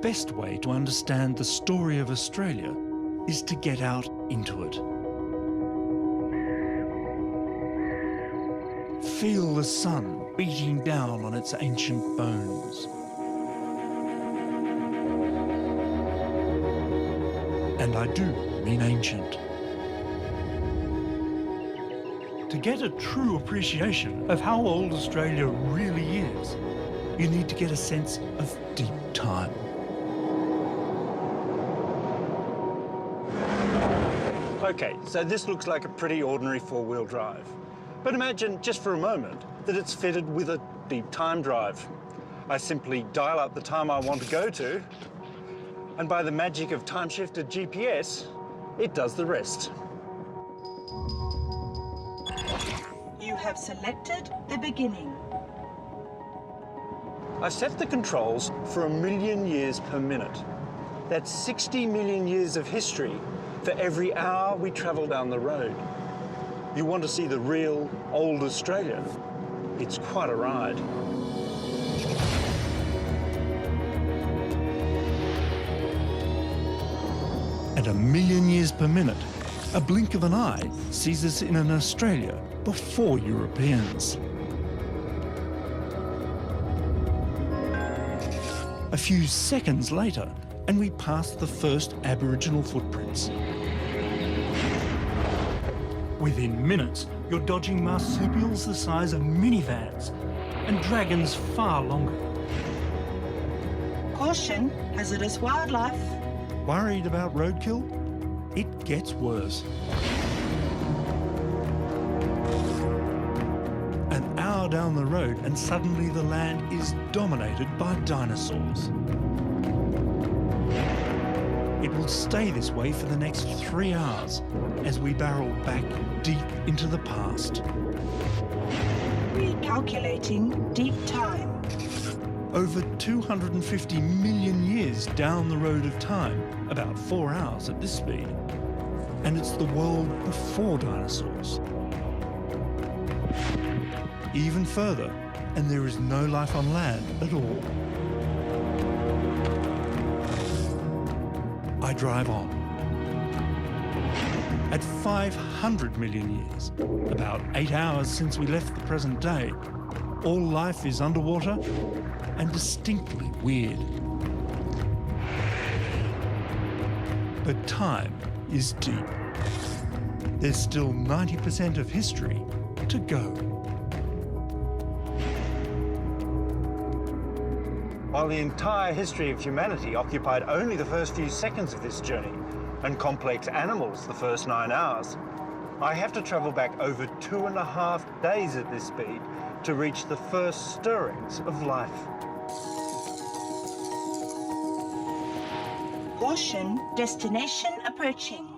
best way to understand the story of Australia is to get out into it. Feel the sun beating down on its ancient bones. And I do mean ancient. To get a true appreciation of how old Australia really is, you need to get a sense of deep time. Okay, so this looks like a pretty ordinary four-wheel drive. But imagine just for a moment that it's fitted with a deep time drive. I simply dial up the time I want to go to, and by the magic of time-shifted GPS, it does the rest. You have selected the beginning. I've set the controls for 1,000,000 years per minute. That's 60 million years of history for every hour we travel down the road. You want to see the real old Australia? It's quite a ride. At 1,000,000 years per minute, a blink of an eye sees us in an Australia before Europeans. A few seconds later, and we pass the first Aboriginal footprints. Within minutes, you're dodging marsupials the size of minivans and dragons far longer. Caution, hazardous wildlife. Worried about roadkill? It gets worse. An hour down the road and suddenly the land is dominated by dinosaurs. It will stay this way for the next 3 hours as we barrel back deep into the past. Recalculating deep time. Over 250 million years down the road of time, about 4 hours at this speed. And it's the world before dinosaurs. Even further, and there is no life on land at all. I drive on. At 500 million years, about 8 hours since we left the present day, all life is underwater and distinctly weird. But time is deep. There's still 90% of history to go. While the entire history of humanity occupied only the first few seconds of this journey, and complex animals the first 9 hours, I have to travel back over 2.5 days at this speed to reach the first stirrings of life. Caution, destination approaching.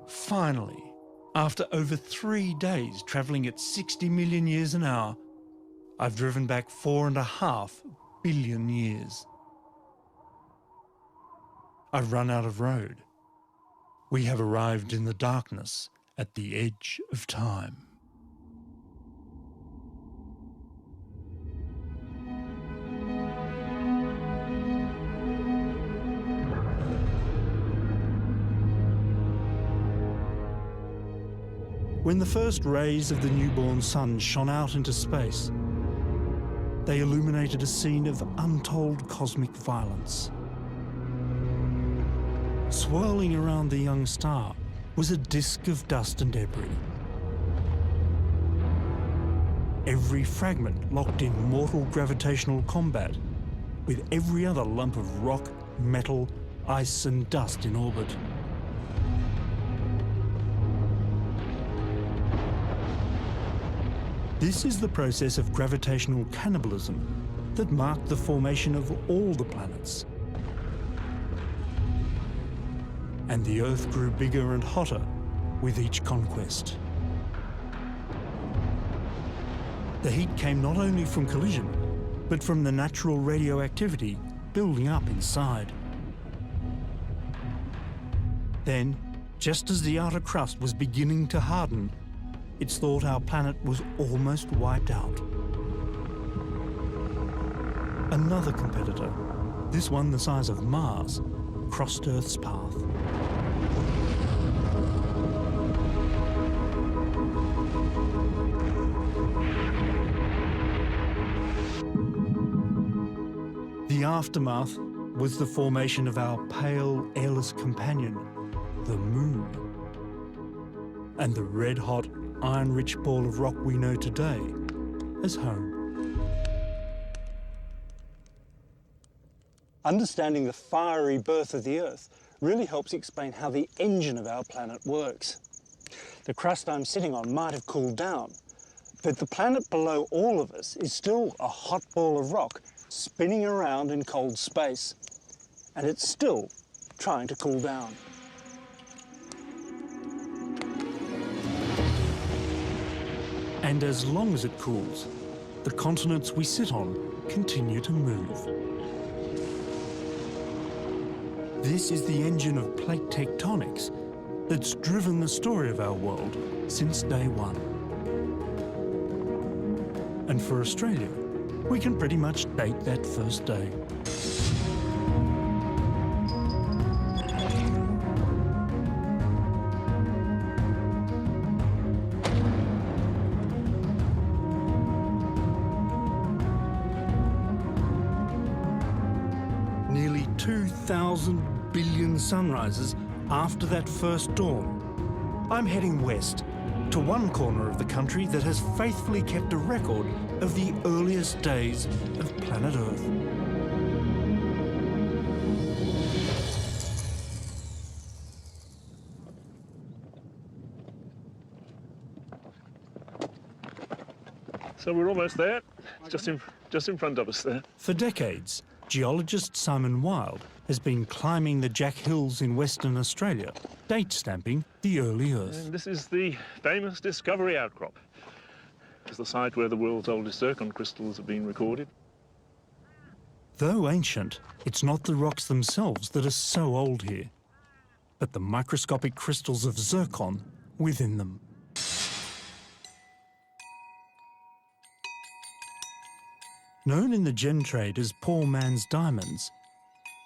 Finally, after over 3 days travelling at 60 million years an hour, I've driven back 4.5 billion years. I've run out of road. We have arrived in the darkness at the edge of time. When the first rays of the newborn sun shone out into space, they illuminated a scene of untold cosmic violence. Swirling around the young star was a disk of dust and debris. Every fragment locked in mortal gravitational combat with every other lump of rock, metal, ice and dust in orbit. This is the process of gravitational cannibalism that marked the formation of all the planets. And the Earth grew bigger and hotter with each conquest. The heat came not only from collision, but from the natural radioactivity building up inside. Then, just as the outer crust was beginning to harden, it's thought our planet was almost wiped out. Another competitor, this one the size of Mars, crossed Earth's path. The aftermath was the formation of our pale, airless companion, the Moon. And the red-hot, iron-rich ball of rock we know today as home. Understanding the fiery birth of the Earth really helps explain how the engine of our planet works. The crust I'm sitting on might have cooled down, but the planet below all of us is still a hot ball of rock spinning around in cold space, and it's still trying to cool down. And as long as it cools, the continents we sit on continue to move. This is the engine of plate tectonics that's driven the story of our world since day one. And for Australia, we can pretty much date that first day. Nearly 2,000 billion sunrises after that first dawn, I'm heading west to one corner of the country that has faithfully kept a record of the earliest days of planet Earth. So we're almost there, just in front of us there. For decades, geologist Simon Wilde has been climbing the Jack Hills in Western Australia, date stamping the early Earth. And this is the famous Discovery Outcrop. It's the site where the world's oldest zircon crystals have been recorded. Though ancient, it's not the rocks themselves that are so old here, but the microscopic crystals of zircon within them. Known in the gem trade as poor man's diamonds,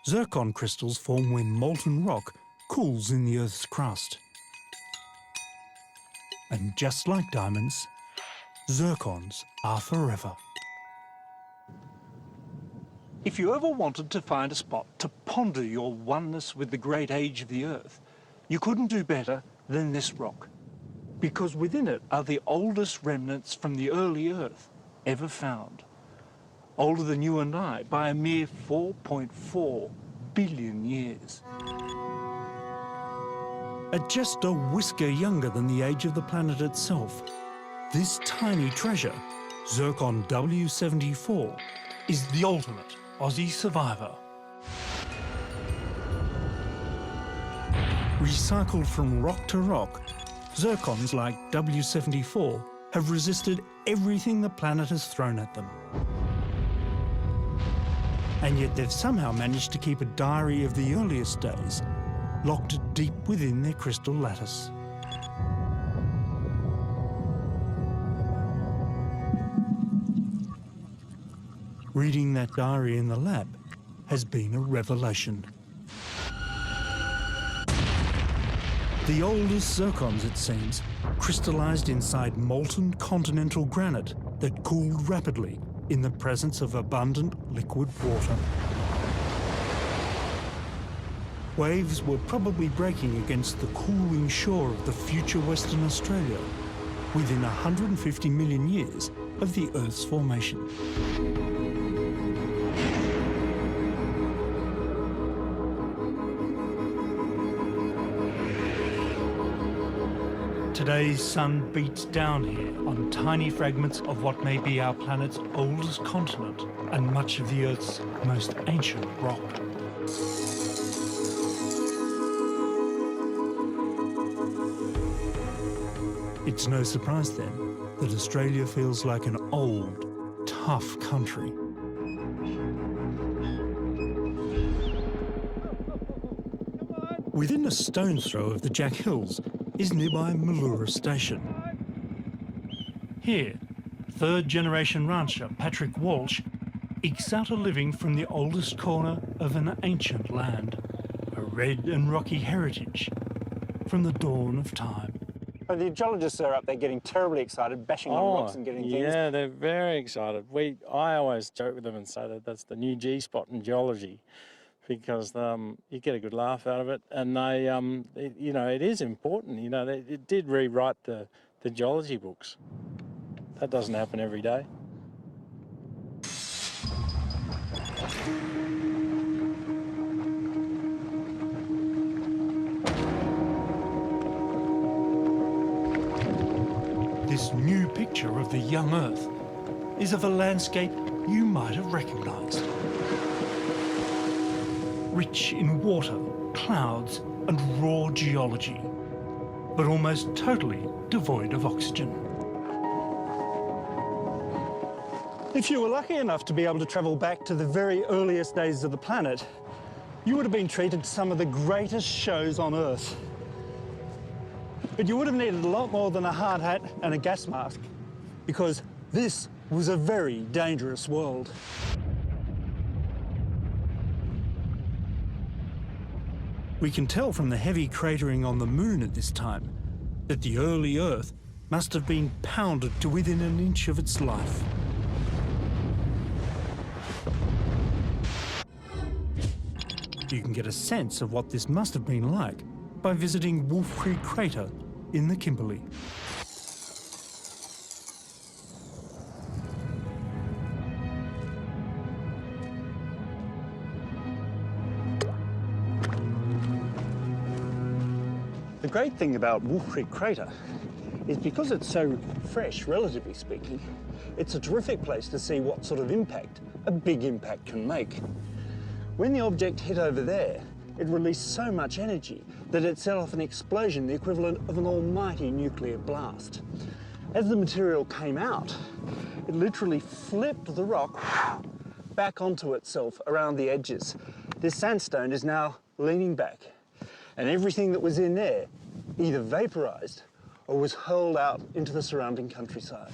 zircon crystals form when molten rock cools in the Earth's crust. And just like diamonds, zircons are forever. If you ever wanted to find a spot to ponder your oneness with the great age of the Earth, you couldn't do better than this rock, because within it are the oldest remnants from the early Earth ever found. Older than you and I by a mere 4.4 billion years. At just a whisker younger than the age of the planet itself, this tiny treasure, zircon W74, is the ultimate Aussie survivor. Recycled from rock to rock, zircons like W74 have resisted everything the planet has thrown at them. And yet they've somehow managed to keep a diary of the earliest days, locked deep within their crystal lattice. Reading that diary in the lab has been a revelation. The oldest zircons, it seems, crystallized inside molten continental granite that cooled rapidly in the presence of abundant liquid water. Waves were probably breaking against the cooling shore of the future Western Australia within 150 million years of the Earth's formation. Today's sun beats down here on tiny fragments of what may be our planet's oldest continent and much of the Earth's most ancient rock. It's no surprise then that Australia feels like an old, tough country. Within a stone's throw of the Jack Hills is nearby Malura Station. Here, third-generation rancher Patrick Walsh ekes out a living from the oldest corner of an ancient land, a red and rocky heritage from the dawn of time. The geologists are up there getting terribly excited, bashing on rocks and getting things. Yeah, they're very excited. I always joke with them and say that that's the new G spot in geology, because you get a good laugh out of it, and it is important. It did rewrite the geology books. That doesn't happen every day. This new picture of the young Earth is of a landscape you might have recognised. Rich in water, clouds and raw geology, but almost totally devoid of oxygen. If you were lucky enough to be able to travel back to the very earliest days of the planet, you would have been treated to some of the greatest shows on Earth. But you would have needed a lot more than a hard hat and a gas mask, because this was a very dangerous world. We can tell from the heavy cratering on the moon at this time that the early Earth must have been pounded to within an inch of its life. You can get a sense of what this must have been like by visiting Wolf Creek Crater in the Kimberley. The great thing about Wolf Creek Crater is because it's so fresh, relatively speaking, it's a terrific place to see what sort of impact a big impact can make. When the object hit over there, it released so much energy that it set off an explosion, the equivalent of an almighty nuclear blast. As the material came out, it literally flipped the rock back onto itself around the edges. This sandstone is now leaning back, and everything that was in there either vaporized or was hurled out into the surrounding countryside.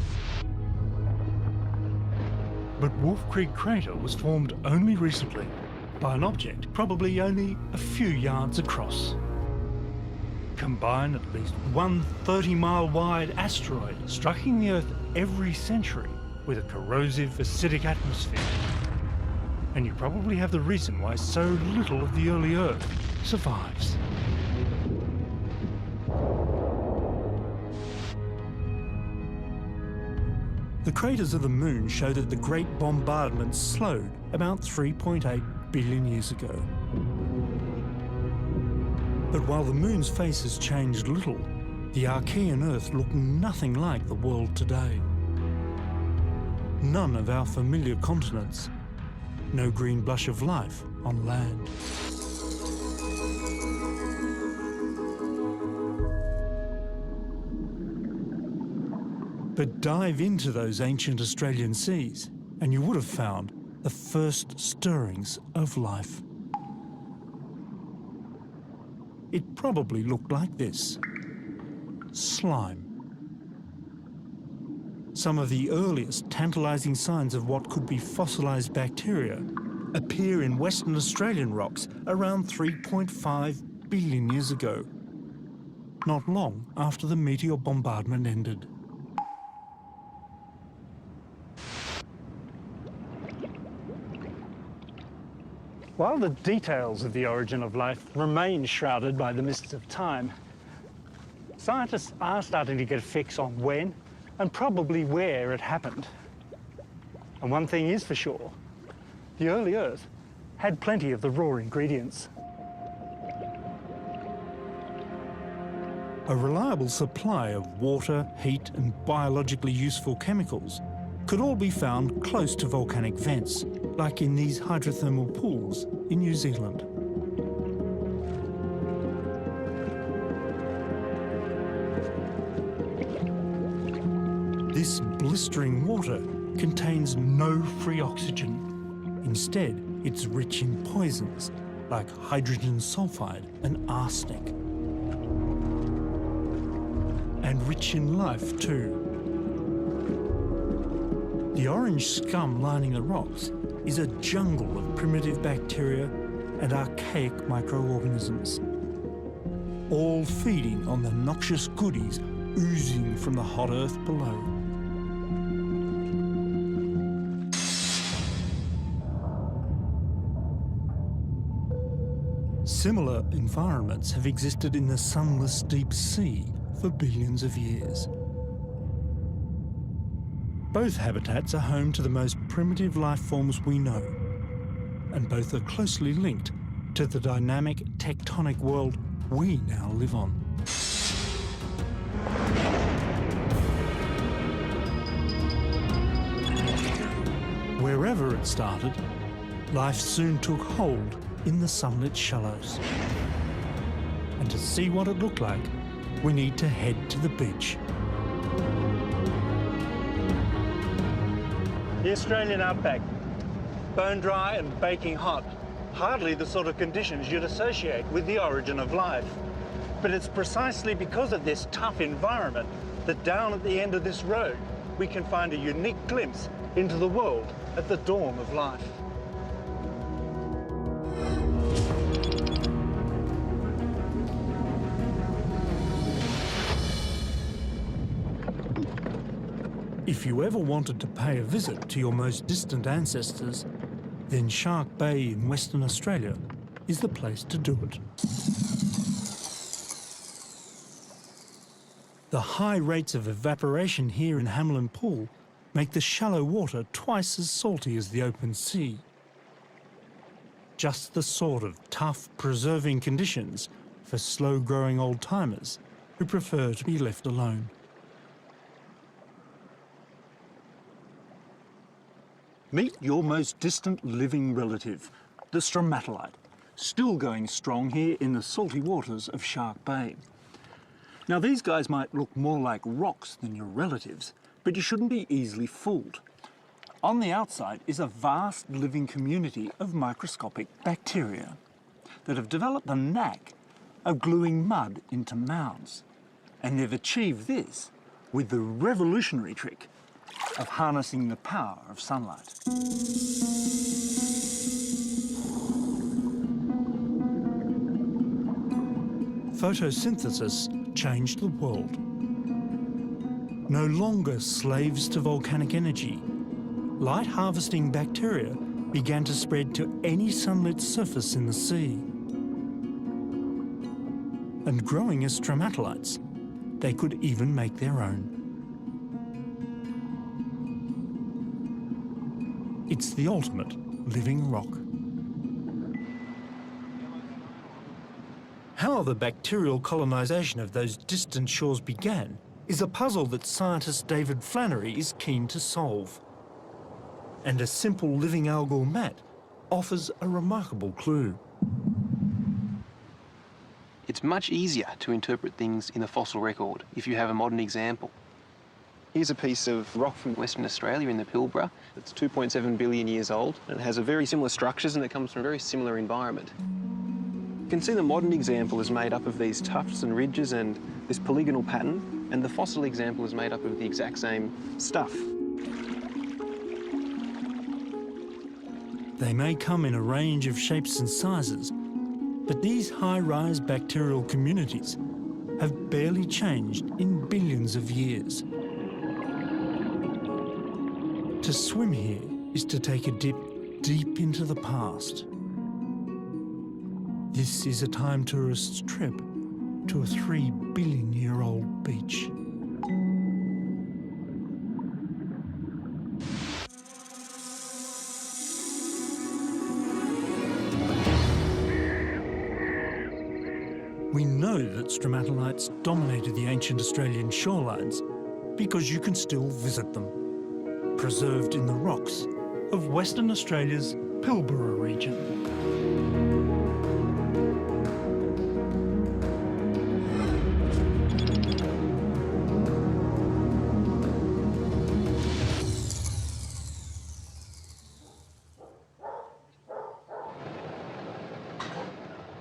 But Wolf Creek Crater was formed only recently by an object probably only a few yards across. Combine at least one 30-mile-wide asteroid striking the Earth every century with a corrosive, acidic atmosphere, and you probably have the reason why so little of the early Earth survives. The craters of the moon show that the Great Bombardment slowed about 3.8 billion years ago. But while the moon's face has changed little, the Archean Earth looked nothing like the world today. None of our familiar continents. No green blush of life on land. But dive into those ancient Australian seas and you would have found the first stirrings of life. It probably looked like this. Slime. Some of the earliest tantalising signs of what could be fossilised bacteria appear in Western Australian rocks around 3.5 billion years ago, not long after the meteor bombardment ended. While the details of the origin of life remain shrouded by the mists of time, scientists are starting to get a fix on when and probably where it happened. And one thing is for sure, the early Earth had plenty of the raw ingredients. A reliable supply of water, heat and biologically useful chemicals could all be found close to volcanic vents, like in these hydrothermal pools in New Zealand. This blistering water contains no free oxygen. Instead, it's rich in poisons like hydrogen sulfide and arsenic. And rich in life too. The orange scum lining the rocks is a jungle of primitive bacteria and archaic microorganisms, all feeding on the noxious goodies oozing from the hot earth below. Similar environments have existed in the sunless deep sea for billions of years. Both habitats are home to the most primitive life forms we know, and both are closely linked to the dynamic tectonic world we now live on. Wherever it started, life soon took hold in the sunlit shallows. And to see what it looked like, we need to head to the beach. The Australian outback, bone dry and baking hot. Hardly the sort of conditions you'd associate with the origin of life. But it's precisely because of this tough environment that down at the end of this road, we can find a unique glimpse into the world at the dawn of life. If you ever wanted to pay a visit to your most distant ancestors, then Shark Bay in Western Australia is the place to do it. The high rates of evaporation here in Hamelin Pool make the shallow water twice as salty as the open sea. Just the sort of tough, preserving conditions for slow-growing old-timers who prefer to be left alone. Meet your most distant living relative, the stromatolite, still going strong here in the salty waters of Shark Bay. Now, these guys might look more like rocks than your relatives, but you shouldn't be easily fooled. On the outside is a vast living community of microscopic bacteria that have developed the knack of gluing mud into mounds. And they've achieved this with the revolutionary trick of harnessing the power of sunlight. Photosynthesis changed the world. No longer slaves to volcanic energy, light-harvesting bacteria began to spread to any sunlit surface in the sea. And growing as stromatolites, they could even make their own. It's the ultimate living rock. How the bacterial colonisation of those distant shores began is a puzzle that scientist David Flannery is keen to solve. And a simple living algal mat offers a remarkable clue. It's much easier to interpret things in the fossil record if you have a modern example. Here's a piece of rock from Western Australia in the Pilbara. It's 2.7 billion years old, and it has a very similar structures, and it comes from a very similar environment. You can see the modern example is made up of these tufts and ridges and this polygonal pattern, and the fossil example is made up of the exact same stuff. They may come in a range of shapes and sizes, but these high-rise bacterial communities have barely changed in billions of years. To swim here is to take a dip deep into the past. This is a time tourist's trip to a 3 billion-year-old beach. We know that stromatolites dominated the ancient Australian shorelines because you can still visit them, preserved in the rocks of Western Australia's Pilbara region.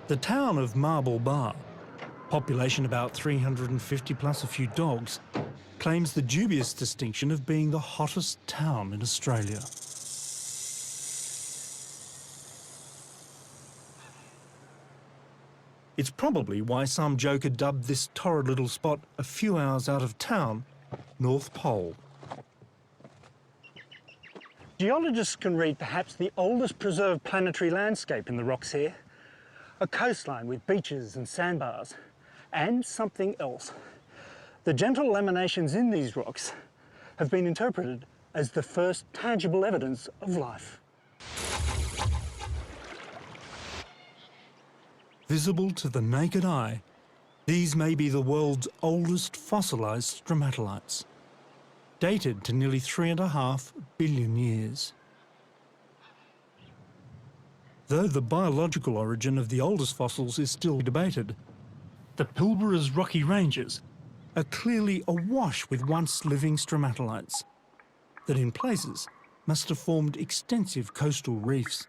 The town of Marble Bar, population about 350 plus a few dogs, claims the dubious distinction of being the hottest town in Australia. It's probably why some joker dubbed this torrid little spot a few hours out of town North Pole. Geologists can read perhaps the oldest preserved planetary landscape in the rocks here. A coastline with beaches and sandbars. And something else. The gentle laminations in these rocks have been interpreted as the first tangible evidence of life. Visible to the naked eye, these may be the world's oldest fossilised stromatolites, dated to nearly 3.5 billion years. Though the biological origin of the oldest fossils is still debated, the Pilbara's rocky ranges are clearly awash with once living stromatolites that in places must have formed extensive coastal reefs.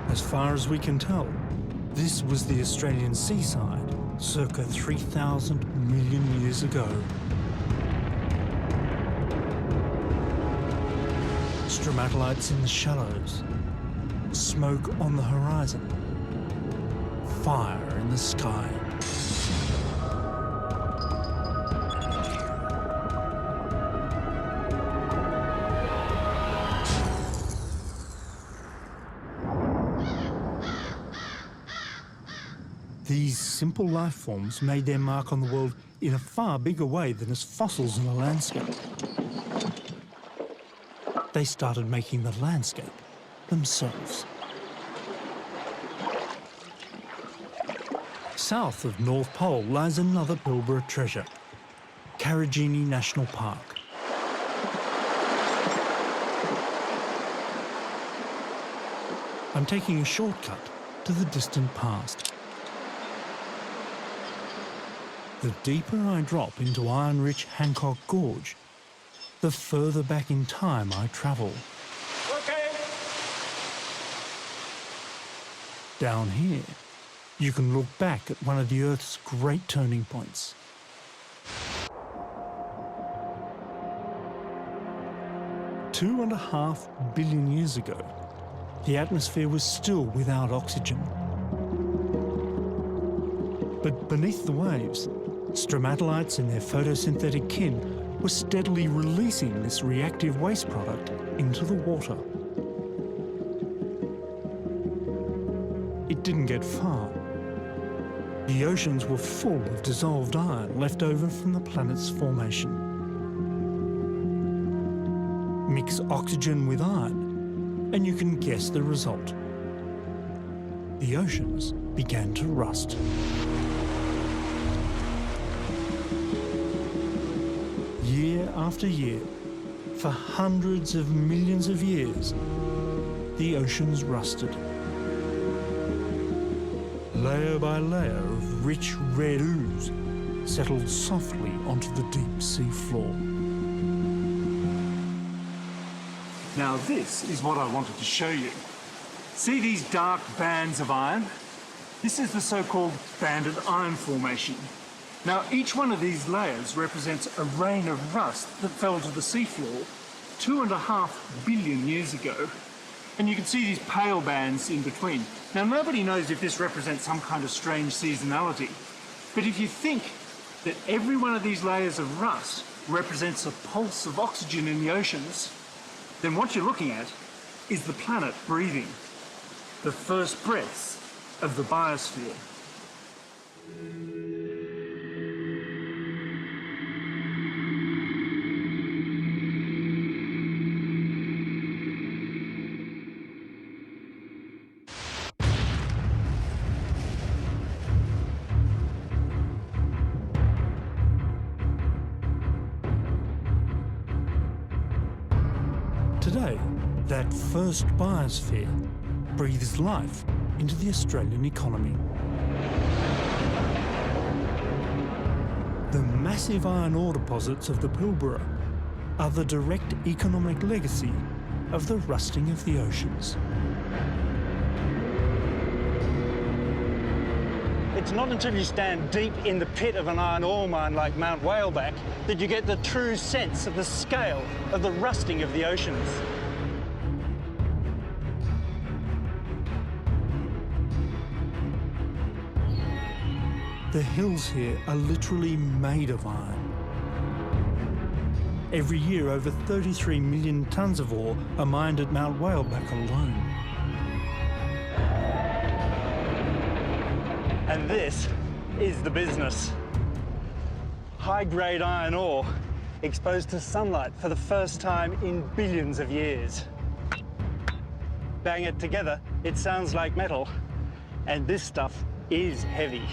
As far as we can tell, this was the Australian seaside circa 3,000 million years ago. Stromatolites in the shallows, smoke on the horizon, fire in the sky. These simple life forms made their mark on the world in a far bigger way than as fossils in a landscape. They started making the landscape themselves. South of North Pole lies another Pilbara treasure, Karijini National Park. I'm taking a shortcut to the distant past. The deeper I drop into iron-rich Hancock Gorge, the further back in time I travel. Okay. Down here, you can look back at one of the Earth's great turning points. Two and a half billion years ago, the atmosphere was still without oxygen. But beneath the waves, stromatolites and their photosynthetic kin were steadily releasing this reactive waste product into the water. It didn't get far. The oceans were full of dissolved iron left over from the planet's formation. Mix oxygen with iron, and you can guess the result. The oceans began to rust. Year after year, for hundreds of millions of years, the oceans rusted. Layer by layer of rich red ooze settled softly onto the deep sea floor. Now this is what I wanted to show you. See these dark bands of iron? This is the so-called banded iron formation. Now each one of these layers represents a rain of rust that fell to the seafloor 2.5 billion years ago. And you can see these pale bands in between. Now nobody knows if this represents some kind of strange seasonality, but if you think that every one of these layers of rust represents a pulse of oxygen in the oceans, then what you're looking at is the planet breathing, the first breaths of the biosphere. Today, that first biosphere breathes life into the Australian economy. The massive iron ore deposits of the Pilbara are the direct economic legacy of the rusting of the oceans. it's not until you stand deep in the pit of an iron ore mine like Mount Whaleback that you get the true sense of the scale of the rusting of the oceans. The hills here are literally made of iron. Every year, over 33 million tonnes of ore are mined at Mount Whaleback alone. And this is the business. High-grade iron ore exposed to sunlight for the first time in billions of years. Bang it together, it sounds like metal, and this stuff is heavy.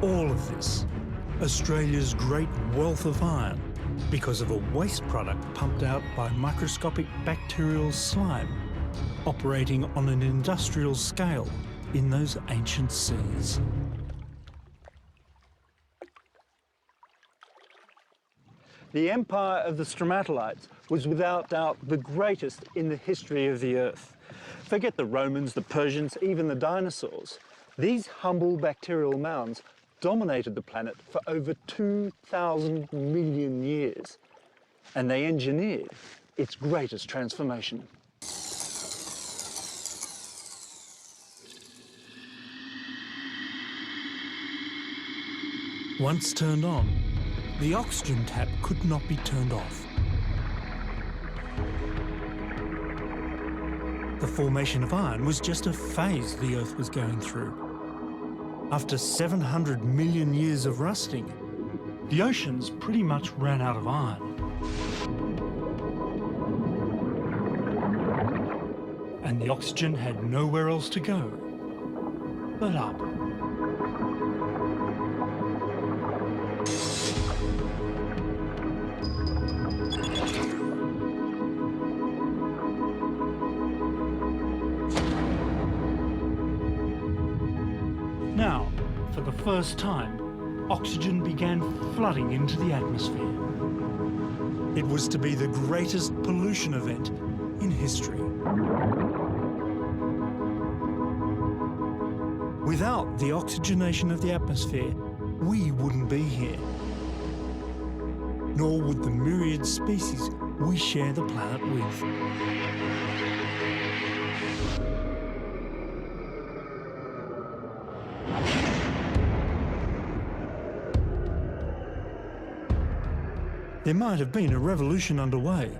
All of this, Australia's great wealth of iron, because of a waste product pumped out by microscopic bacterial slime, operating on an industrial scale in those ancient seas. The empire of the stromatolites was without doubt the greatest in the history of the Earth. Forget the Romans, the Persians, even the dinosaurs. These humble bacterial mounds dominated the planet for over 2,000 million years, and they engineered its greatest transformation. Once turned on, the oxygen tap could not be turned off. The formation of iron was just a phase the Earth was going through. After 700 million years of rusting, the oceans pretty much ran out of iron. And the oxygen had nowhere else to go but up. Now, for the first time, oxygen began flooding into the atmosphere. It was to be the greatest pollution event in history. Without the oxygenation of the atmosphere, we wouldn't be here. Nor would the myriad species we share the planet with. There might have been a revolution underway,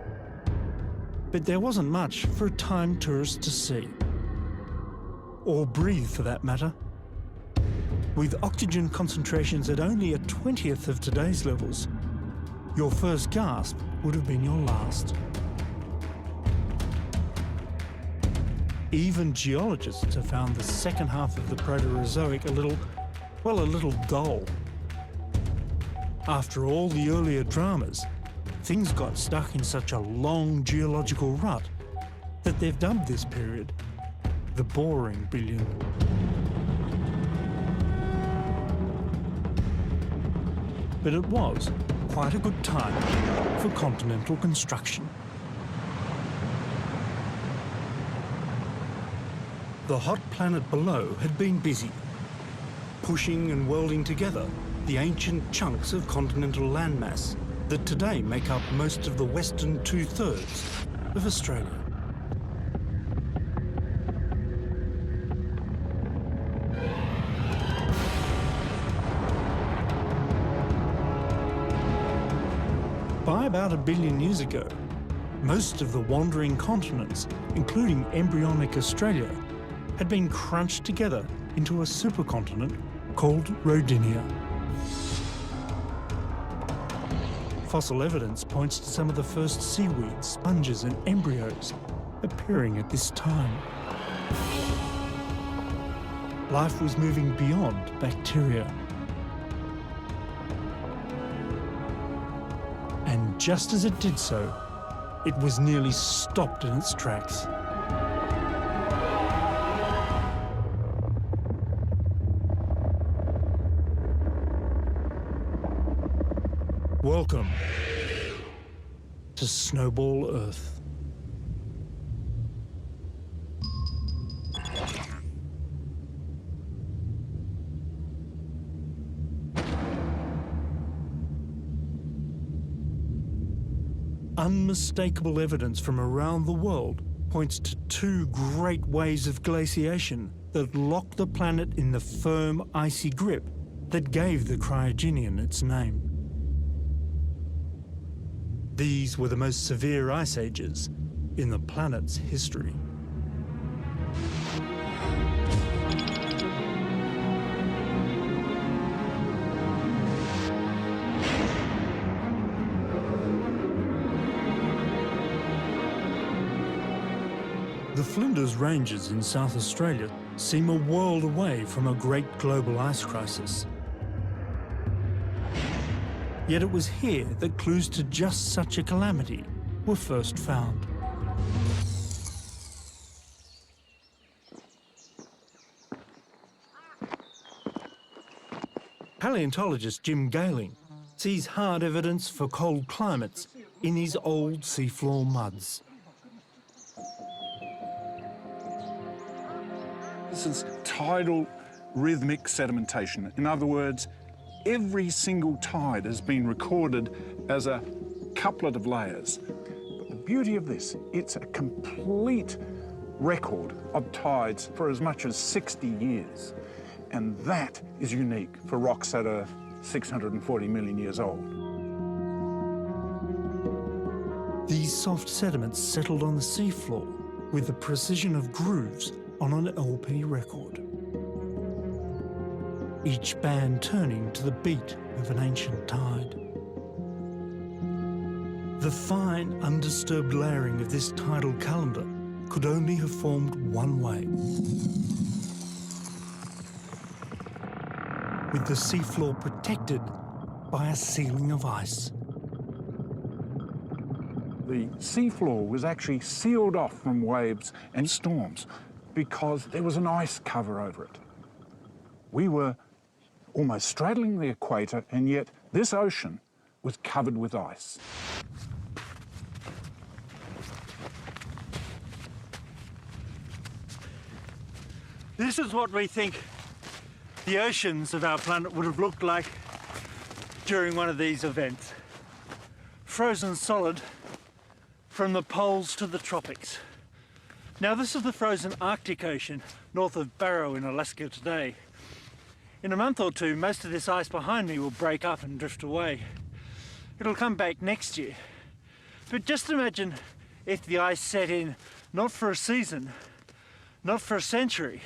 but there wasn't much for a time tourist to see. Or breathe, for that matter. With oxygen concentrations at only a 20th of today's levels, your first gasp would have been your last. Even geologists have found the second half of the Proterozoic a little dull. After all the earlier dramas, things got stuck in such a long geological rut that they've dubbed this period the Boring Billion. But it was quite a good time for continental construction. The hot planet below had been busy, pushing and welding together the ancient chunks of continental landmass that today make up most of the western two-thirds of Australia. By about 1 billion years ago, most of the wandering continents, including embryonic Australia, had been crunched together into a supercontinent called Rodinia. Fossil evidence points to some of the first seaweeds, sponges and embryos appearing at this time. Life was moving beyond bacteria. And just as it did so, it was nearly stopped in its tracks. Welcome to Snowball Earth. unmistakable evidence from around the world points to two great waves of glaciation that locked the planet in the firm, icy grip that gave the Cryogenian its name. These were the most severe ice ages in the planet's history. The Flinders Ranges in South Australia seem a world away from a great global ice crisis. Yet it was here that clues to just such a calamity were first found. Paleontologist Jim Gehling sees hard evidence for cold climates in these old seafloor muds. This is tidal rhythmic sedimentation. In other words, every single tide has been recorded as a couplet of layers. But the beauty of this, it's a complete record of tides for as much as 60 years. And that is unique for rocks that are 640 million years old. These soft sediments settled on the seafloor with the precision of grooves on an LP record. Each band turning to the beat of an ancient tide. The fine, undisturbed layering of this tidal calendar could only have formed one way. With the seafloor protected by a ceiling of ice. The seafloor was actually sealed off from waves and storms because there was an ice cover over it. We were almost straddling the equator, and yet this ocean was covered with ice. This is what we think the oceans of our planet would have looked like during one of these events. Frozen solid from the poles to the tropics. Now this is the frozen Arctic Ocean north of Barrow in Alaska today. In a month or two, most of this ice behind me will break up and drift away. It'll come back next year. But just imagine if the ice set in not for a season, not for a century,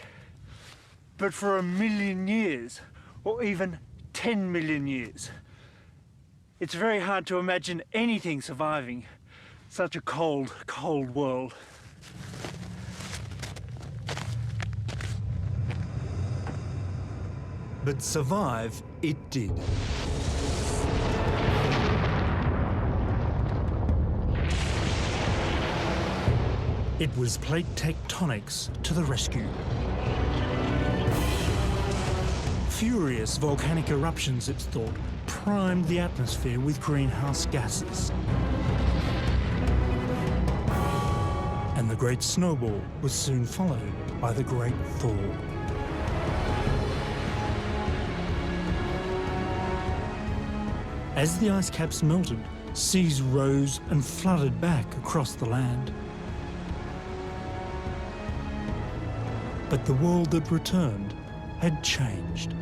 but for 1 million years, or even 10 million years. It's very hard to imagine anything surviving such a cold, cold world. But survive it did. It was plate tectonics to the rescue. Furious volcanic eruptions, it's thought, primed the atmosphere with greenhouse gases. And the Great Snowball was soon followed by the Great Thaw. As the ice caps melted, seas rose and flooded back across the land. But the world that returned had changed.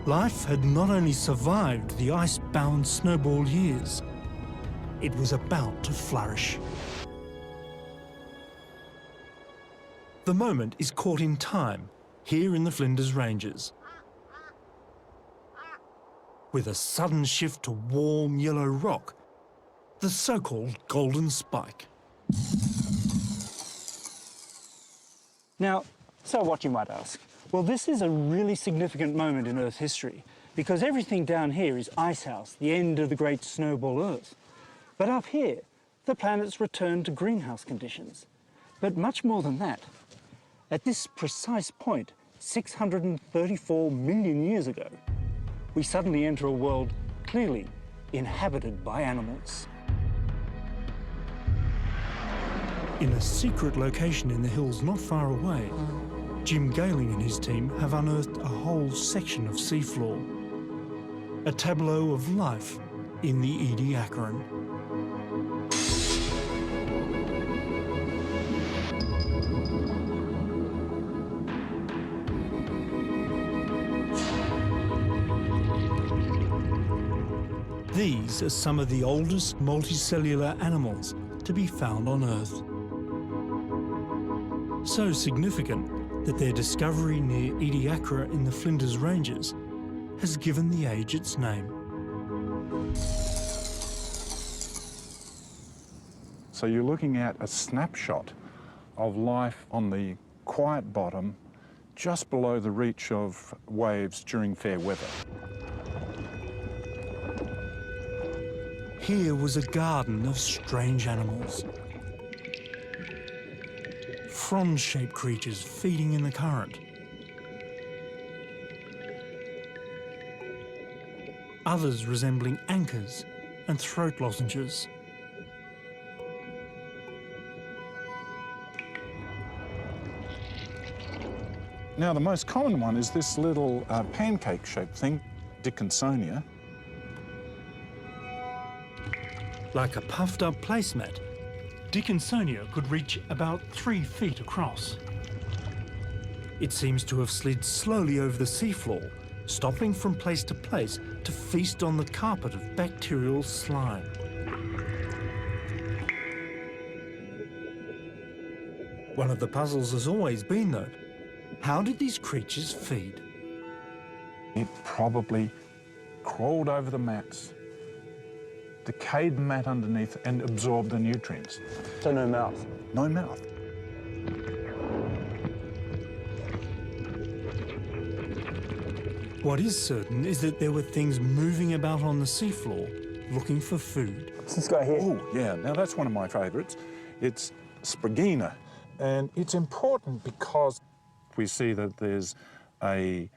Life had not only survived the ice-bound snowball years, it was about to flourish. The moment is caught in time, here in the Flinders Ranges. With a sudden shift to warm yellow rock, the so-called Golden Spike. Now, so what, you might ask? Well, this is a really significant moment in Earth history because everything down here is icehouse, the end of the great snowball Earth. But up here, the planet's returned to greenhouse conditions. But much more than that. At this precise point, 634 million years ago, we suddenly enter a world clearly inhabited by animals. In a secret location in the hills not far away, Jim Gehling and his team have unearthed a whole section of seafloor. A tableau of life in the Ediacaran. These are some of the oldest multicellular animals to be found on Earth. So significant that their discovery near Ediacara in the Flinders Ranges has given the age its name. So you're looking at a snapshot of life on the quiet bottom, just below the reach of waves during fair weather. Here was a garden of strange animals. Frond-shaped creatures feeding in the current. Others resembling anchors and throat lozenges. Now, the most common one is this little pancake-shaped thing, Dickinsonia. Like a puffed-up placemat, Dickinsonia could reach about 3 feet across. It seems to have slid slowly over the seafloor, stopping from place to place to feast on the carpet of bacterial slime. One of the puzzles has always been, though, how did these creatures feed? It probably crawled over the mats, decayed the mat underneath and absorbed the nutrients. So no mouth. No mouth. What is certain is that there were things moving about on the seafloor looking for food. What's this guy here? Oh, yeah, now that's one of my favourites. It's Sphrygina, and it's important because we see that there's a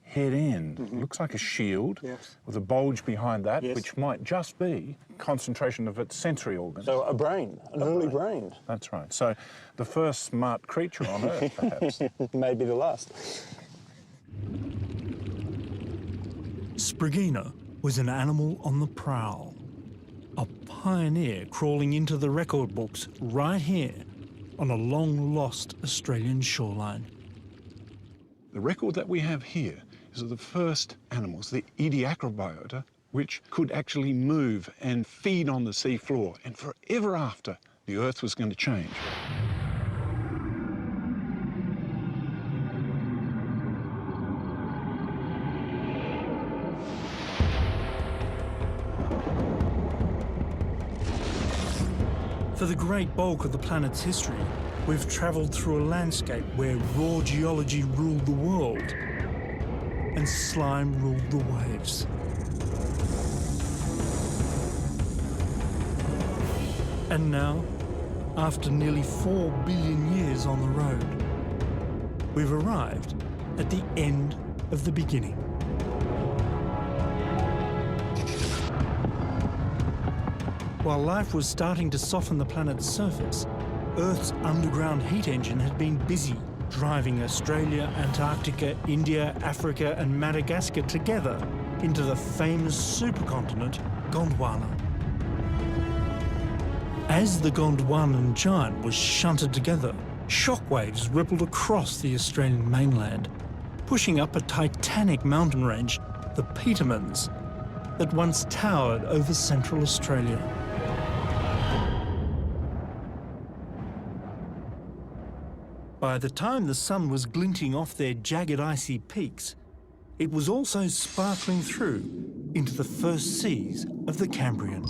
head end, looks like a shield, with a bulge behind that, which might just be concentration of its sensory organs. So a brain, an early brain. That's right. So the first smart creature on Earth, perhaps. Maybe the last. Sphrygina was an animal on the prowl, a pioneer crawling into the record books right here on a long-lost Australian shoreline. The record that we have here is of the first animals, the Ediacara biota, which could actually move and feed on the sea floor. And forever after, the Earth was going to change. For the great bulk of the planet's history, we've travelled through a landscape where raw geology ruled the world and slime ruled the waves. And now, after nearly 4 billion years on the road, we've arrived at the end of the beginning. While life was starting to soften the planet's surface, Earth's underground heat engine had been busy driving Australia, Antarctica, India, Africa and Madagascar together into the famous supercontinent Gondwana. As the Gondwanan giant was shunted together, shockwaves rippled across the Australian mainland, pushing up a titanic mountain range, the Petermans, that once towered over central Australia. By the time the sun was glinting off their jagged icy peaks, it was also sparkling through into the first seas of the Cambrian.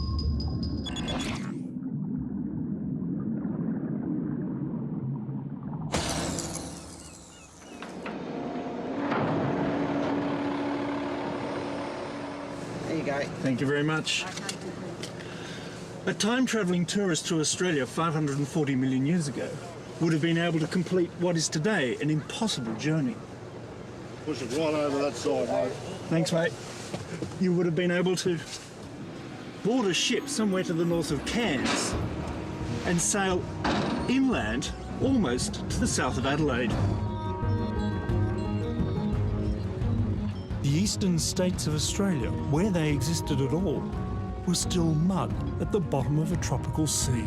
There you go. Thank you very much. A time-travelling tourist to Australia 540 million years ago would have been able to complete what is today an impossible journey. Push it right over that side, mate. Thanks, mate. You would have been able to board a ship somewhere to the north of Cairns and sail inland almost to the south of Adelaide. The eastern states of Australia, where they existed at all, were still mud at the bottom of a tropical sea.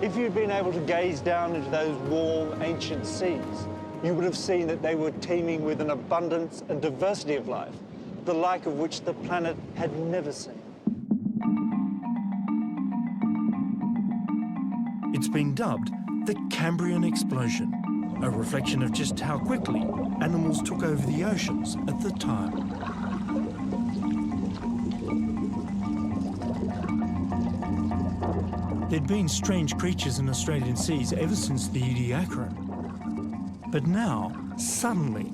If you'd been able to gaze down into those warm, ancient seas, you would have seen that they were teeming with an abundance and diversity of life, the like of which the planet had never seen. It's been dubbed the Cambrian explosion, a reflection of just how quickly animals took over the oceans at the time. There'd been strange creatures in Australian seas ever since the Ediacaran. But now, suddenly,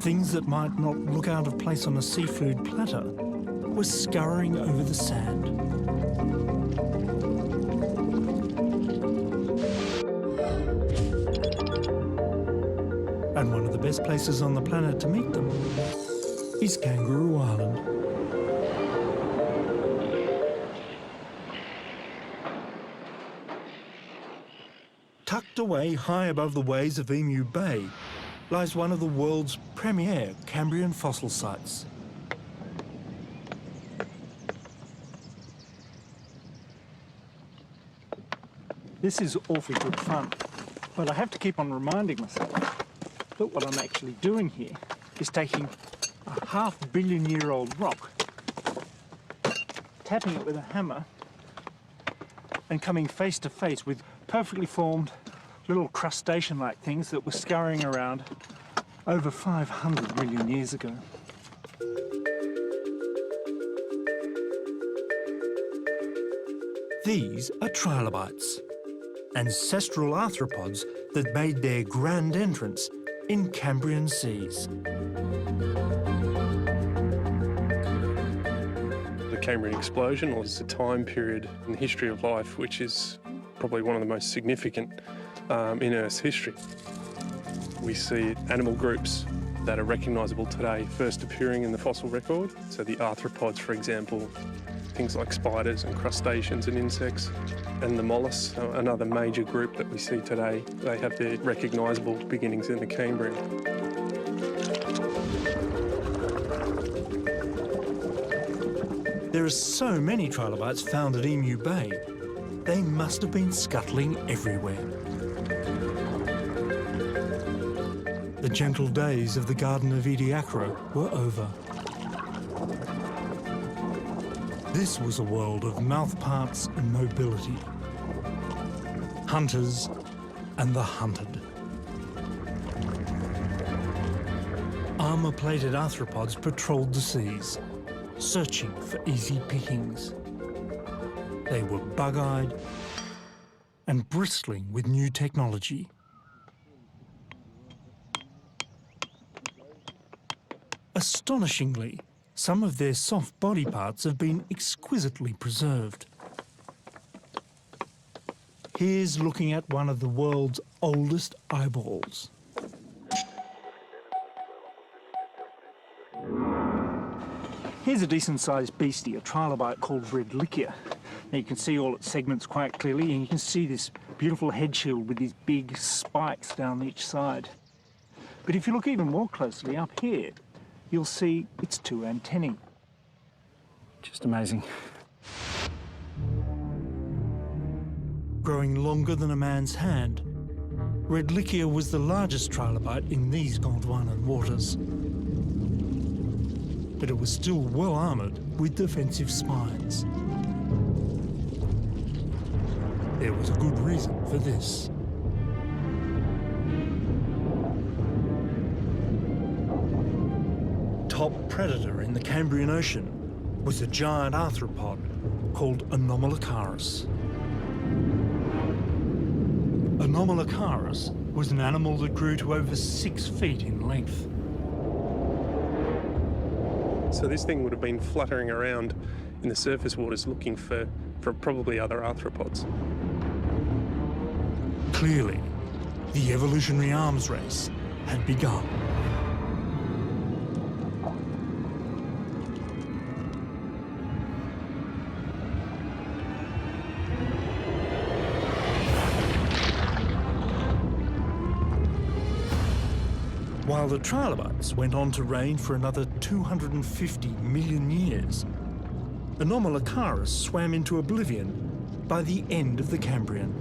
things that might not look out of place on a seafood platter were scurrying over the sand. And one of the best places on the planet to meet them is Kangaroo Island. Tucked away high above the waves of Emu Bay lies one of the world's premier Cambrian fossil sites. This is awfully good fun, but I have to keep on reminding myself that what I'm actually doing here is taking a 500 million year old rock, tapping it with a hammer, and coming face to face with perfectly formed little crustacean-like things that were scurrying around over 500 million years ago. These are trilobites, ancestral arthropods that made their grand entrance in Cambrian seas. The Cambrian explosion was a time period in the history of life which is probably one of the most significant in Earth's history. We see animal groups that are recognisable today first appearing in the fossil record. So the arthropods, for example, things like spiders and crustaceans and insects, and the mollusks, another major group that we see today. They have their recognisable beginnings in the Cambrian. There are so many trilobites found at Emu Bay, they must have been scuttling everywhere. The gentle days of the Garden of Ediacara were over. This was a world of mouthparts and mobility. Hunters and the hunted. Armour-plated arthropods patrolled the seas, searching for easy pickings. They were bug-eyed and bristling with new technology. Astonishingly, some of their soft body parts have been exquisitely preserved. Here's looking at one of the world's oldest eyeballs. Here's a decent-sized beastie, a trilobite called Redlichia. Now you can see all its segments quite clearly, and you can see this beautiful head shield with these big spikes down each side. But if you look even more closely up here, you'll see its two antennae. Just amazing. Growing longer than a man's hand, Redlichia was the largest trilobite in these Gondwanan waters. But it was still well armoured with defensive spines. There was a good reason for this. Top predator in the Cambrian Ocean was a giant arthropod called Anomalocaris. Anomalocaris was an animal that grew to over 6 feet in length. So this thing would have been fluttering around in the surface waters looking for probably other arthropods. Clearly, the evolutionary arms race had begun. While the trilobites went on to reign for another 250 million years, Anomalocaris swam into oblivion by the end of the Cambrian.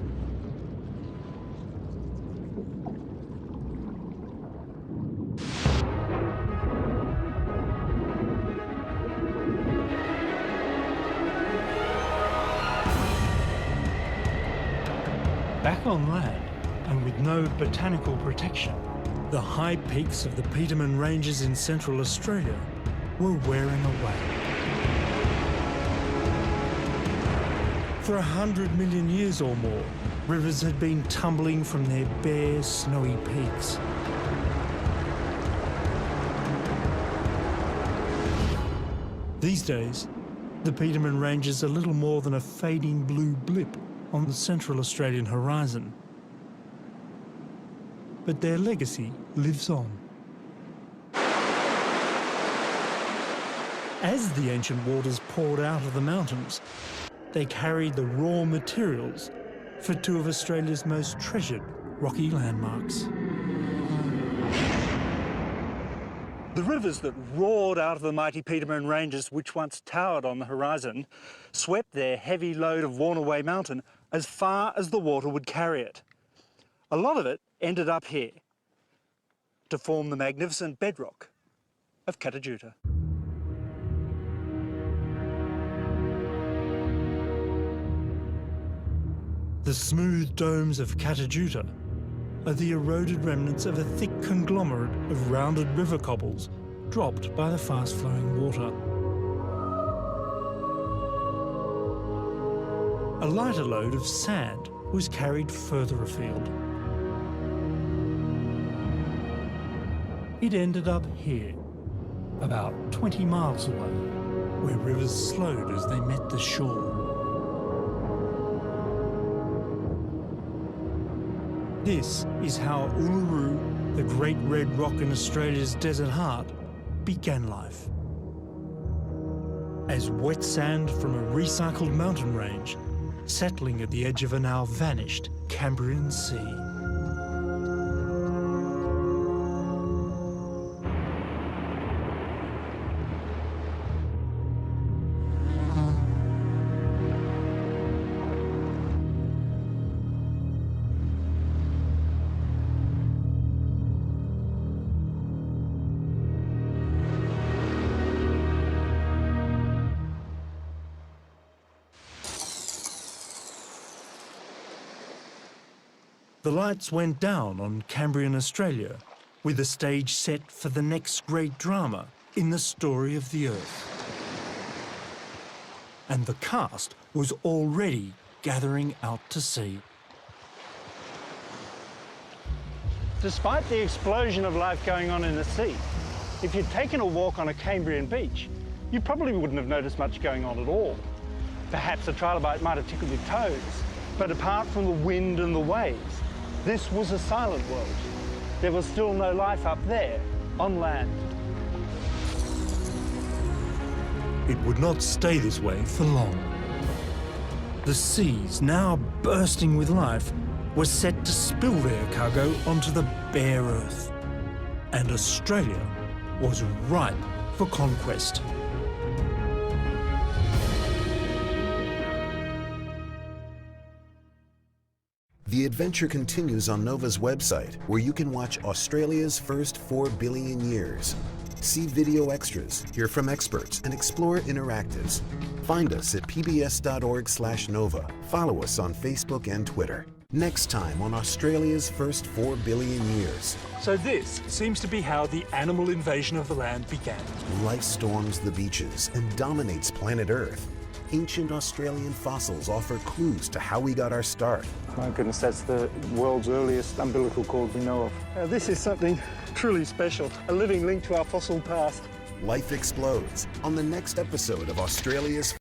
Back on land, and with no botanical protection, the high peaks of the Petermann Ranges in Central Australia were wearing away. For 100 million years or more, rivers had been tumbling from their bare, snowy peaks. These days, the Petermann Ranges are little more than a fading blue blip on the Central Australian horizon. But their legacy lives on. As the ancient waters poured out of the mountains, they carried the raw materials for two of Australia's most treasured rocky landmarks. The rivers that roared out of the mighty Petermann Ranges, which once towered on the horizon, swept their heavy load of Warnaway Mountain as far as the water would carry it. A lot of it ended up here to form the magnificent bedrock of Catajuta. The smooth domes of Catajuta are the eroded remnants of a thick conglomerate of rounded river cobbles dropped by the fast-flowing water. A lighter load of sand was carried further afield. It ended up here, about 20 miles away, where rivers slowed as they met the shore. This is how Uluru, the great red rock in Australia's desert heart, began life. As wet sand from a recycled mountain range, settling at the edge of a now vanished Cambrian Sea. The lights went down on Cambrian Australia, with the stage set for the next great drama in the story of the Earth. And the cast was already gathering out to sea. Despite the explosion of life going on in the sea, if you'd taken a walk on a Cambrian beach, you probably wouldn't have noticed much going on at all. Perhaps a trilobite might have tickled your toes, but apart from the wind and the waves, this was a silent world. There was still no life up there, on land. It would not stay this way for long. The seas, now bursting with life, were set to spill their cargo onto the bare Earth. And Australia was ripe for conquest. The adventure continues on Nova's website, where you can watch Australia's first 4 billion years. See video extras, hear from experts, and explore interactives. Find us at pbs.org/Nova. Follow us on Facebook and Twitter. Next time on Australia's first 4 billion years. So this seems to be how the animal invasion of the land began. Life storms the beaches and dominates planet Earth. Ancient Australian fossils offer clues to how we got our start. My goodness, that's the world's earliest umbilical cord we know of. This is something truly special, a living link to our fossil past. Life explodes on the next episode of Australia's